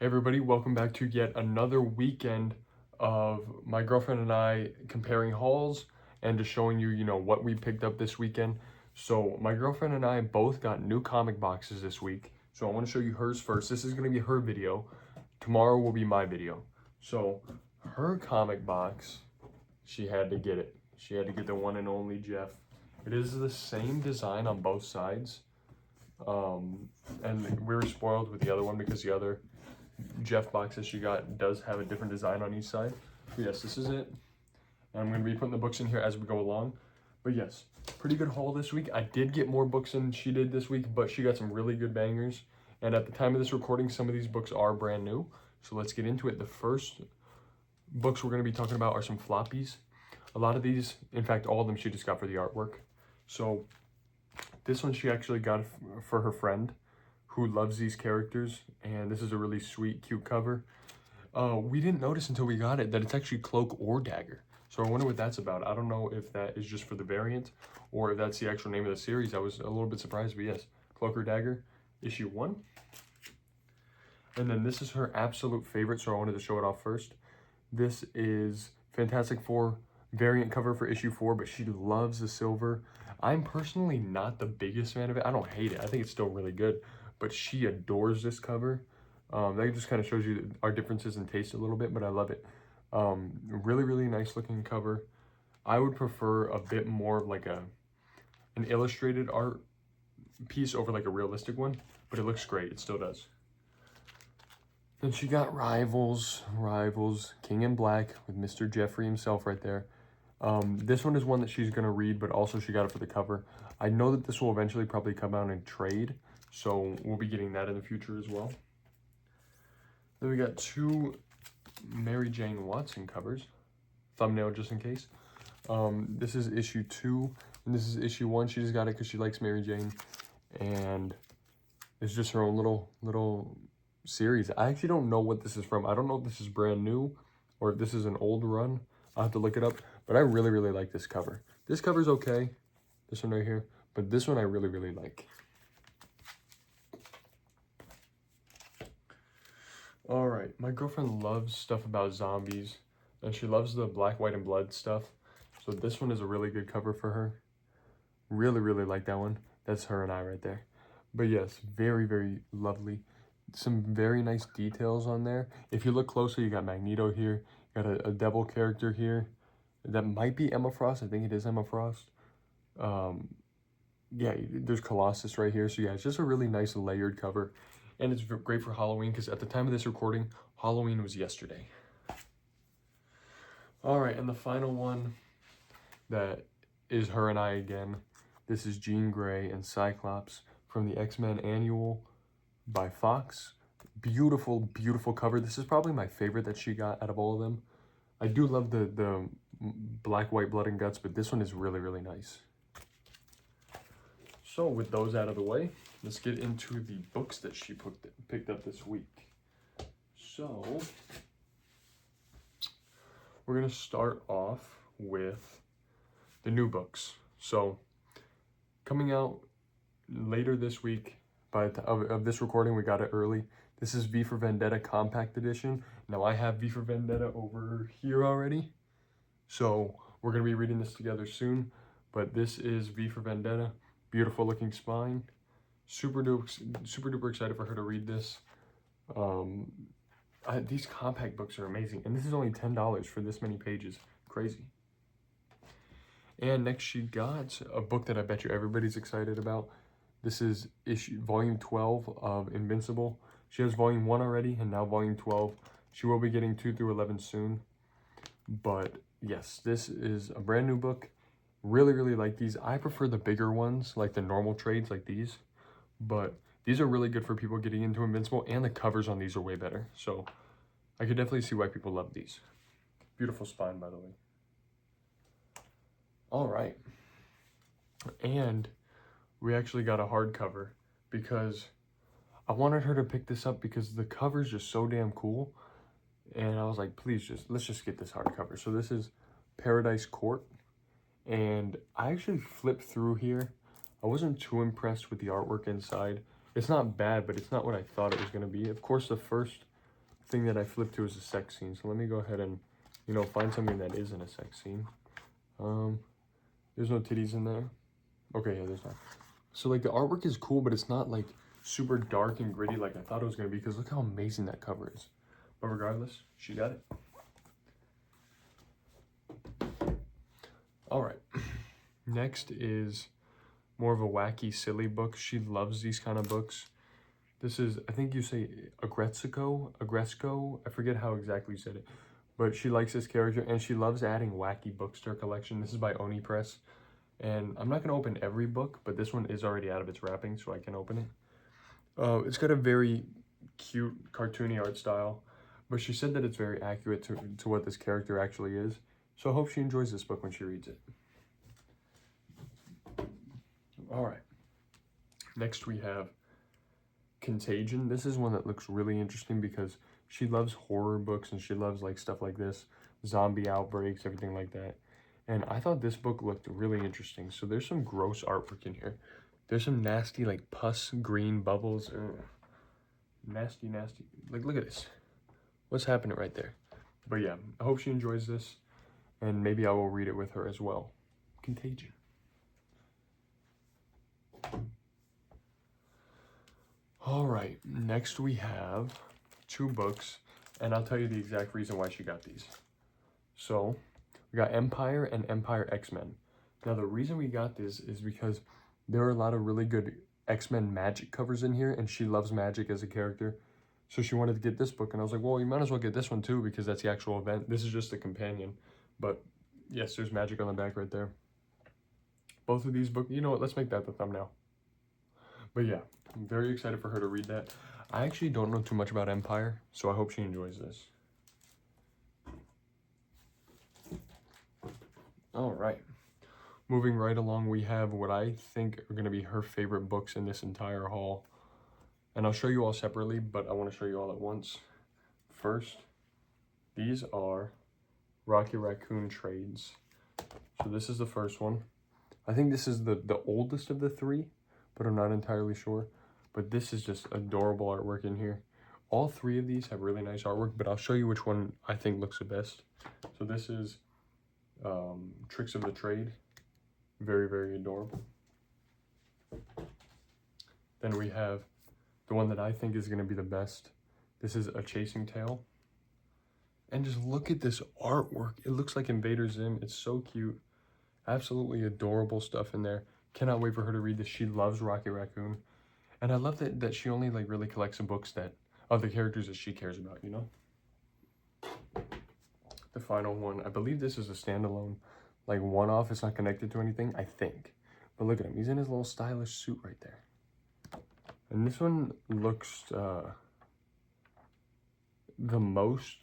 Hey everybody, welcome back to yet another weekend of my girlfriend and I comparing hauls and just showing you, what we picked up this weekend. So my girlfriend and I both got new comic boxes this week. So I want to show you hers first. This is going to be her video. Tomorrow will be my video. So her comic box, she had to get it. She had to get the one and only Jeff. It is the same design on both sides. And we were spoiled with the other one because the other Jeff box that she got does have a different design on each side. But yes, this is it. And I'm going to be putting the books in here as we go along. But yes, pretty good haul this week. I did get more books than she did this week, but she got some really good bangers. And at the time of this recording, some of these books are brand new. So let's get into it. The first books we're going to be talking about are some floppies. A lot of these, in fact, all of them she just got for the artwork. So this one she actually got for her friend who loves these characters, and this is a really sweet, cute cover. We didn't notice until we got it that it's actually Cloak or Dagger. So I wonder what that's about. I don't know if that is just for the variant or if that's the actual name of the series. I was a little bit surprised, but yes, Cloak or Dagger, issue 1. And then this is her absolute favorite, so I wanted to show it off first. This is Fantastic Four variant cover for issue 4, but she loves the silver. I'm personally not the biggest fan of it. I don't hate it. I think it's still really good, but she adores this cover. That just kind of shows you our differences in taste a little bit, but I love it. Really, really nice looking cover. I would prefer a bit more of like an illustrated art piece over like a realistic one, but it looks great. It still does. Then she got Rivals, King in Black with Mr. Jeffrey himself right there. This one is one that she's going to read, but also she got it for the cover. I know that this will eventually probably come out in trade, so we'll be getting that in the future as well. Then we got 2 Mary Jane Watson covers. Thumbnail just in case. This is issue 2, and this is issue 1. She just got it because she likes Mary Jane, and it's just her own little series. I actually don't know what this is from. I don't know if this is brand new or if this is an old run. I'll have to look it up, but I really, really like this cover. This cover's okay, this one right here, but this one I really, really like. All right, my girlfriend loves stuff about zombies, and she loves the Black, White, and Blood stuff. So this one is a really good cover for her. Really, really like that one. That's her and I right there. But yes, very, very lovely. Some very nice details on there. If you look closely, you got Magneto here. You got a devil character here. That might be Emma Frost. I think it is Emma Frost. Yeah, there's Colossus right here. So yeah, it's just a really nice layered cover. And it's great for Halloween because at the time of this recording, Halloween was yesterday. All right, and the final one that is her and I again. This is Jean Grey and Cyclops from the X-Men Annual by Fox. Beautiful, beautiful cover. This is probably my favorite that she got out of all of them. I do love the Black, White, Blood, and Guts, but this one is really, really nice. So with those out of the way, let's get into the books that she picked up this week. So we're going to start off with the new books. So coming out later this week, by the time of this recording, we got it early. This is V for Vendetta Compact Edition. Now I have V for Vendetta over here already, so we're going to be reading this together soon. But this is V for Vendetta. Beautiful looking spine. Super duper excited for her to read this. These compact books are amazing, and this is only $10 for this many pages. Crazy. And next she got a book that I bet you everybody's excited about. This is volume 12 of Invincible. She has volume 1 already, and now volume 12. She will be getting 2 through 11 soon. But yes, this is a brand new book. Really, really like these. I prefer the bigger ones, like the normal trades like these. But these are really good for people getting into Invincible, and the covers on these are way better. So I could definitely see why people love these. Beautiful spine, by the way. All right. And we actually got a hardcover because I wanted her to pick this up because the cover is just so damn cool. And I was like, please, let's just get this hardcover. So this is Paradise Court. And I actually flipped through here. I wasn't too impressed with the artwork inside. It's not bad, but it's not what I thought it was going to be. Of course, the first thing that I flipped to is a sex scene. So let me go ahead and, you know, find something that isn't a sex scene. There's no titties in there. Okay, yeah, there's not. So like the artwork is cool, but it's not like super dark and gritty like I thought it was gonna be, because look how amazing that cover is. But regardless, she got it. All right. Next is more of a wacky, silly book. She loves these kind of books. This is, I think you say Agresco. I forget how exactly you said it. But she likes this character, and she loves adding wacky books to her collection. This is by Oni Press. And I'm not going to open every book, but this one is already out of its wrapping, so I can open it. It's got a very cute, cartoony art style. But she said that it's very accurate to what this character actually is. So I hope she enjoys this book when she reads it. All right. Next we have Contagion. This is one that looks really interesting because she loves horror books and she loves like stuff like this, zombie outbreaks, everything like that. And I thought this book looked really interesting. So there's some gross artwork in here. There's some nasty like pus green bubbles. Nasty. Like, look at this. What's happening right there? But yeah, I hope she enjoys this, and maybe I will read it with her as well. Contagion. All right, next we have 2 books, and I'll tell you the exact reason why she got these. So we got Empire and Empire X-Men. Now the reason we got this is because there are a lot of really good X-Men magic covers in here, and she loves magic as a character. So she wanted to get this book, and I was like, well, you might as well get this one too, because that's the actual event. This is just a companion. But yes, there's magic on the back right there. Both of these books, you know what, let's make that the thumbnail. But yeah, I'm very excited for her to read that. I actually don't know too much about Empire, so I hope she enjoys this. All right. Moving right along, we have what I think are going to be her favorite books in this entire haul. And I'll show you all separately, but I want to show you all at once. First, these are Rocky Raccoon trades. So this is the first one. I think this is the oldest of the 3, but I'm not entirely sure. But this is just adorable artwork in here. All 3 of these have really nice artwork, but I'll show you which one I think looks the best. So this is Tricks of the Trade. Very, very adorable. Then we have the one that I think is going to be the best. This is A Chasing Tale. And just look at this artwork. It looks like Invader Zim. It's so cute. Absolutely adorable stuff in there. Cannot wait for her to read this. She loves Rocky Raccoon. And I love that she only like really collects the books that of the characters that she cares about, you know? The final one, I believe this is a standalone, like one-off. It's not connected to anything, I think. But look at him. He's in his little stylish suit right there. And this one looks the most,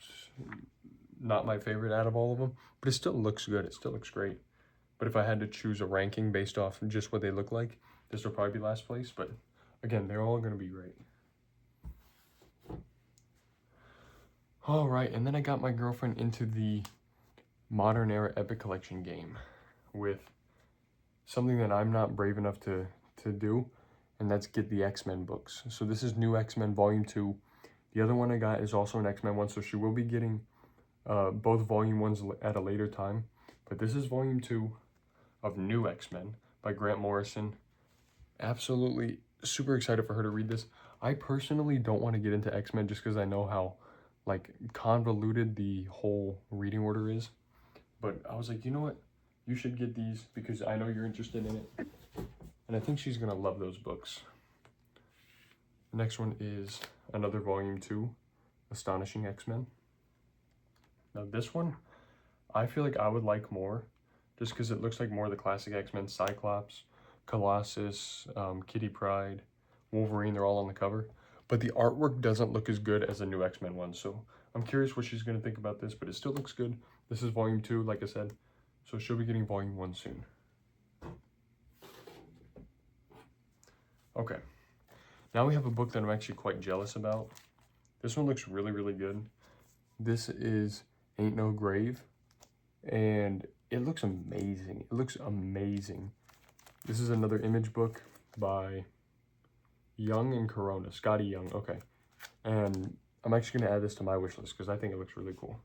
not my favorite out of all of them, but it still looks good. It still looks great. But if I had to choose a ranking based off just what they look like, this will probably be last place. But again, they're all going to be great. All right, and then I got my girlfriend into the Modern Era Epic Collection game with something that I'm not brave enough to do, and that's get the X-Men books. So this is New X-Men Volume 2. The other one I got is also an X-Men one, so she will be getting both Volume 1s at a later time. But this is Volume 2 of New X-Men by Grant Morrison. Absolutely super excited for her to read this. I personally don't want to get into X-Men just because I know how like convoluted the whole reading order is. But I was like, you know what? You should get these because I know you're interested in it. And I think she's going to love those books. The next one is another Volume 2, Astonishing X-Men. Now this one, I feel like I would like more just because it looks like more of the classic X-Men. Cyclops, Colossus, Kitty Pryde, Wolverine, they're all on the cover. But the artwork doesn't look as good as the New X-Men one. So I'm curious what she's going to think about this, but it still looks good. This is Volume 2, like I said. So she'll be getting Volume 1 soon. Okay. Now we have a book that I'm actually quite jealous about. This one looks really, really good. This is Ain't No Grave. And it looks amazing. It looks amazing. This is another Image book by Young and Corona. Scotty Young, okay. And I'm actually going to add this to my wish list because I think it looks really cool.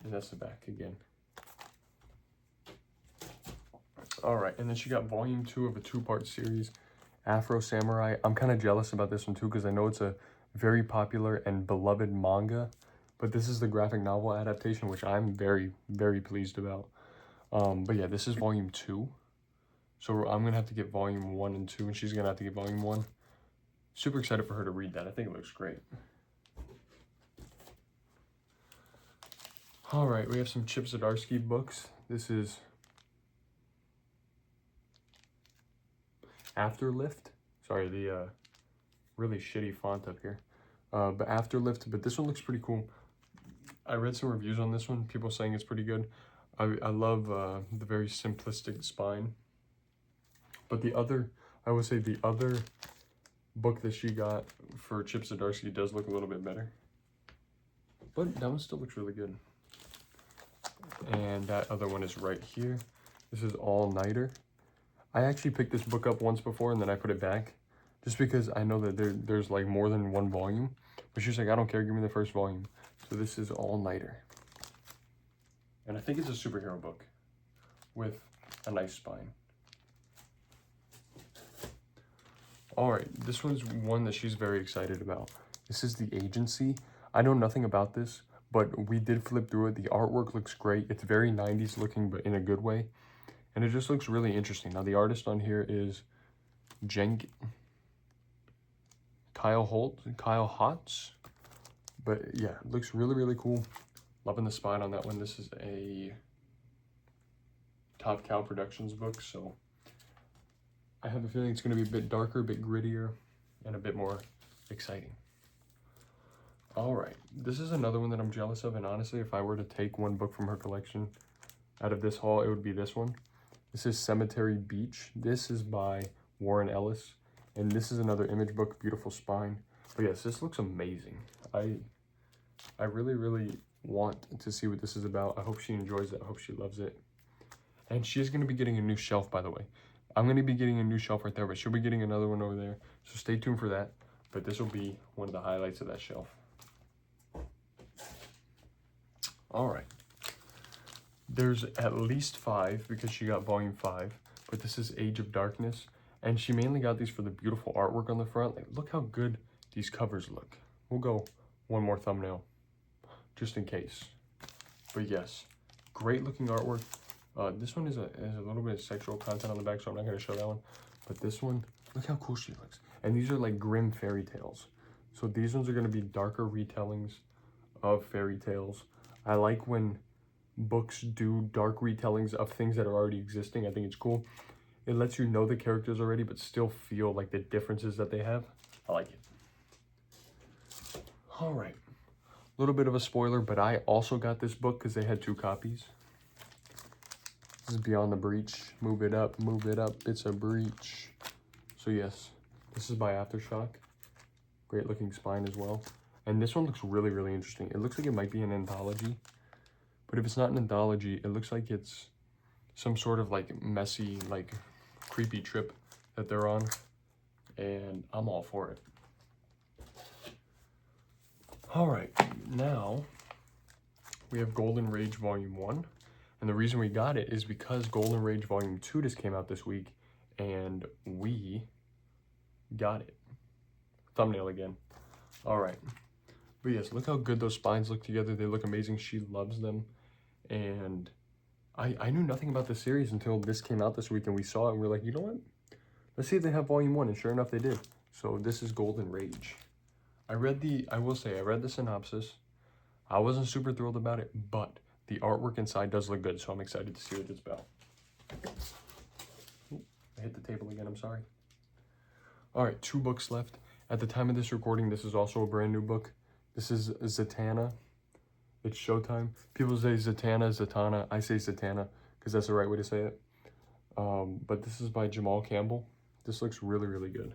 And that's the back again. All right, and then she got volume 2 of a 2-part series, Afro Samurai. I'm kind of jealous about this one too because I know it's a very popular and beloved manga, but this is the graphic novel adaptation, which I'm very, very pleased about. But yeah, this is volume 2. So I'm going to have to get volume 1 and 2, and she's going to have to get volume 1. Super excited for her to read that. I think it looks great. All right, we have some Chip Zdarsky books. This is Afterlift. Sorry, the really shitty font up here. But Afterlift, but this one looks pretty cool. I read some reviews on this one, people saying it's pretty good. I love the very simplistic spine. But the other, I would say the other book that she got for Chip Zdarsky does look a little bit better. But that one still looks really good. And that other one is right here. This is All Nighter. I actually picked this book up once before and then I put it back. Just because I know that there's like more than one volume. But she's like, I don't care, give me the first volume. So this is All Nighter. And I think it's a superhero book with a nice spine. All right, this one's one that she's very excited about. This is The Agency. I know nothing about this, but we did flip through it. The artwork looks great. It's very 90s looking, but in a good way. And it just looks really interesting. Now, the artist on here is Kyle Hotz. But yeah, it looks really, really cool. Loving the spine on that one. This is a Top Cow Productions book, so I have a feeling it's going to be a bit darker, a bit grittier, and a bit more exciting. All right, this is another one that I'm jealous of, and honestly, if I were to take one book from her collection out of this haul, it would be this one. This is Cemetery Beach. This is by Warren Ellis, and this is another Image book, beautiful spine. But yes, this looks amazing. I really, really want to see what this is about. I hope she enjoys it. I hope she loves it. And she's going to be getting a new shelf, by the way. I'm going to be getting a new shelf right there, but she'll be getting another one over there. So stay tuned for that. But this will be one of the highlights of that shelf. All right. There's at least 5 because she got volume 5. But this is Age of Darkness. And she mainly got these for the beautiful artwork on the front. Like, look how good these covers look. We'll go one more thumbnail just in case. But yes, great looking artwork. This one is a little bit of sexual content on the back, so I'm not going to show that one. But this one, look how cool she looks. And these are like grim fairy tales. So these ones are going to be darker retellings of fairy tales. I like when books do dark retellings of things that are already existing. I think it's cool. It lets you know the characters already, but still feel like the differences that they have. I like it. All right. A little bit of a spoiler, but I also got this book because they had 2 copies. This is Beyond the Breach. Move it up, it's a breach. So yes, this is by Aftershock. Great looking spine as well. And this one looks really, really interesting. It looks like it might be an anthology. But if it's not an anthology, it looks like it's some sort of like messy, like creepy trip that they're on. And I'm all for it. All right, now we have Golden Rage Volume 1. And the reason we got it is because Golden Rage Volume 2 just came out this week, and we got it. Thumbnail again. All right. But yes, look how good those spines look together. They look amazing. She loves them. And I knew nothing about this series until this came out this week, and we saw it, and we were like, you know what? Let's see if they have Volume 1, and sure enough, they did. So this is Golden Rage. I read the synopsis. I wasn't super thrilled about it, but the artwork inside does look good, so I'm excited to see what it's about. Ooh, I hit the table again, I'm sorry. All right, 2 books left. At the time of this recording, this is also a brand new book. This is Zatanna. It's Showtime. People say Zatanna. I say Zatanna because that's the right way to say it. But this is by Jamal Campbell. This looks really, really good.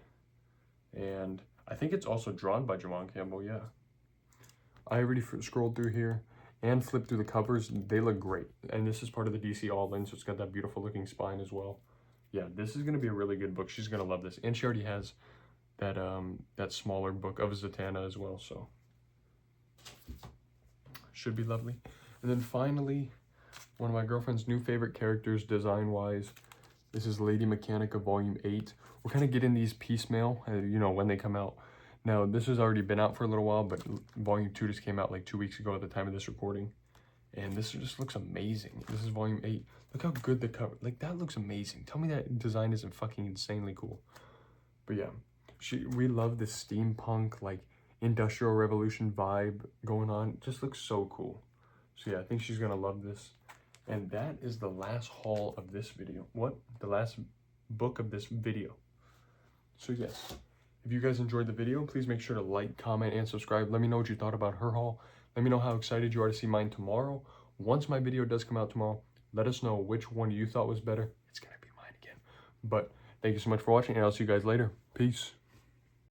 And I think it's also drawn by Jamal Campbell, yeah. I already scrolled through here and flipped through the covers. They look great. And this is part of the DC All-In, so it's got that beautiful looking spine as well. Yeah, this is going to be a really good book. She's going to love this. And she already has that that smaller book of Zatanna as well, so should be lovely. And then finally, one of my girlfriend's new favorite characters design-wise. This is Lady Mechanica Volume 8. We're kind of getting these piecemeal, you know, when they come out. Now, this has already been out for a little while, but Volume 2 just came out like 2 weeks ago at the time of this recording. And this just looks amazing. This is Volume 8. Look how good the cover, like that looks amazing. Tell me that design isn't fucking insanely cool. But yeah, we love this steampunk, like Industrial Revolution vibe going on. It just looks so cool. So yeah, I think she's gonna love this. And that is the last haul of this video. What? The last book of this video. So yes, if you guys enjoyed the video, please make sure to like, comment, and subscribe. Let me know what you thought about her haul. Let me know how excited you are to see mine tomorrow. Once my video does come out tomorrow, let us know which one you thought was better. It's gonna be mine again. But thank you so much for watching, and I'll see you guys later. Peace.